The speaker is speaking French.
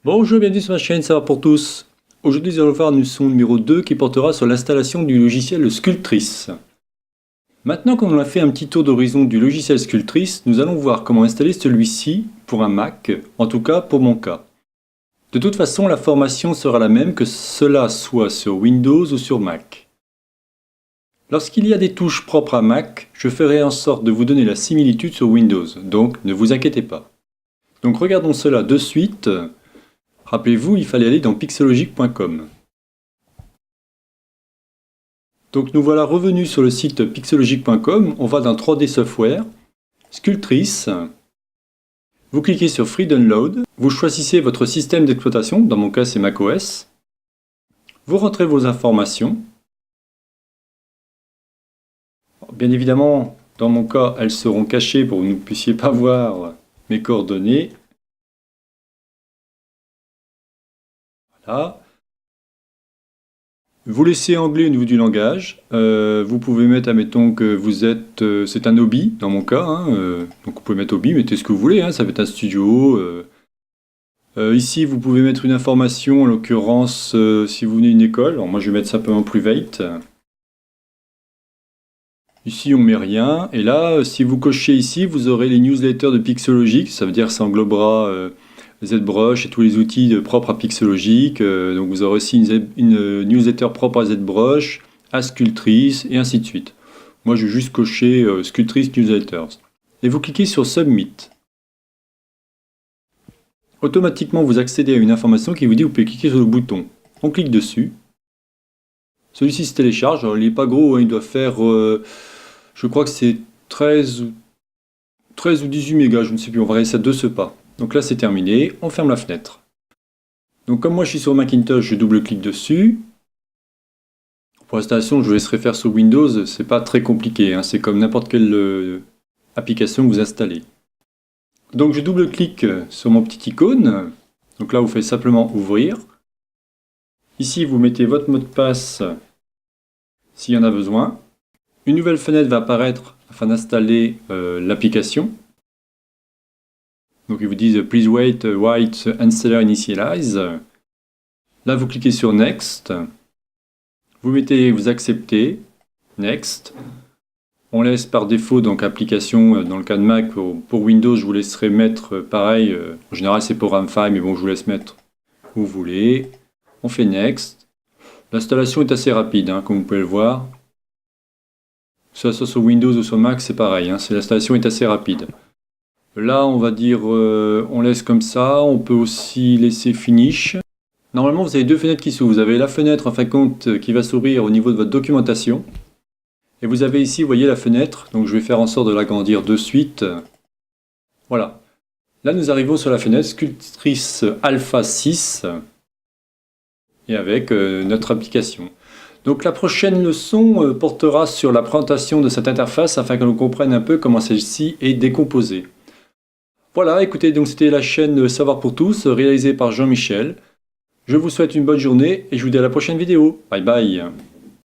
Bonjour, bienvenue sur ma chaîne Savoir pour tous. Aujourd'hui nous allons voir une leçon numéro 2 qui portera sur l'installation du logiciel Sculptris. Maintenant qu'on a fait un petit tour d'horizon du logiciel Sculptris, nous allons voir comment installer celui-ci pour un Mac, en tout cas pour mon cas. De toute façon, la formation sera la même que cela soit sur Windows ou sur Mac. Lorsqu'il y a des touches propres à Mac, je ferai en sorte de vous donner la similitude sur Windows, donc ne vous inquiétez pas. Donc regardons cela de suite. Rappelez-vous, il fallait aller dans pixelogic.com. Donc nous voilà revenus sur le site pixelogic.com, on va dans 3D Software, Sculptris, vous cliquez sur Free Download, vous choisissez votre système d'exploitation, dans mon cas c'est macOS, vous rentrez vos informations. Bien évidemment, dans mon cas, elles seront cachées pour que vous ne puissiez pas voir mes coordonnées. Voilà. Vous laissez anglais au niveau du langage. Vous pouvez mettre, admettons que vous êtes, c'est un hobby dans mon cas, hein, donc vous pouvez mettre hobby, mettez ce que vous voulez, hein, ça peut être un studio. Ici, vous pouvez mettre une information, en l'occurrence, si vous venez d'une école. Alors moi, je vais mettre simplement private. Ici, on met rien. Et là, si vous cochez ici, vous aurez les newsletters de Pixelogic. Ça veut dire que ça englobera ZBrush et tous les outils propres à Pixelogic. Donc vous aurez aussi une newsletter propre à ZBrush, à Sculptris et ainsi de suite. Moi, je vais juste cocher Sculptris Newsletters. Et vous cliquez sur Submit. Automatiquement, vous accédez à une information qui vous dit que vous pouvez cliquer sur le bouton. On clique dessus. Celui-ci se télécharge. Alors, il n'est pas gros, hein, il doit faire... je crois que c'est 13 ou 18 mégas, je ne sais plus, on va regarder ça de ce pas. Donc là c'est terminé, on ferme la fenêtre. Donc comme moi je suis sur Macintosh, je double-clique dessus. Pour l'installation, je vous laisserai faire sur Windows, c'est pas très compliqué, hein, c'est comme n'importe quelle application que vous installez. Donc je double-clique sur mon petit icône, donc là vous faites simplement ouvrir. Ici vous mettez votre mot de passe s'il y en a besoin. Une nouvelle fenêtre va apparaître afin d'installer l'application. Donc ils vous disent « Please wait while the installer initialize ». Là, vous cliquez sur « Next ». Vous acceptez « Next ». On laisse par défaut donc application dans le cas de Mac. Pour Windows, je vous laisserai mettre pareil. En général, c'est pour RAM5, mais bon, je vous laisse mettre où vous voulez. On fait « Next ». L'installation est assez rapide, hein, comme vous pouvez le voir. Que ce soit sur Windows ou sur Mac, c'est pareil, hein, l'installation est assez rapide. Là, on va dire, on laisse comme ça, on peut aussi laisser Finish. Normalement, vous avez deux fenêtres qui s'ouvrent. Vous avez la fenêtre, en fin de compte, qui va s'ouvrir au niveau de votre documentation. Et vous avez ici, vous voyez la fenêtre, donc je vais faire en sorte de l'agrandir de suite. Voilà. Là, nous arrivons sur la fenêtre Sculptris Alpha 6, et avec notre application. Donc la prochaine leçon portera sur la présentation de cette interface afin que l'on comprenne un peu comment celle-ci est décomposée. Voilà, écoutez, donc c'était la chaîne Savoir pour tous, réalisée par Jean-Michel. Je vous souhaite une bonne journée et je vous dis à la prochaine vidéo. Bye bye.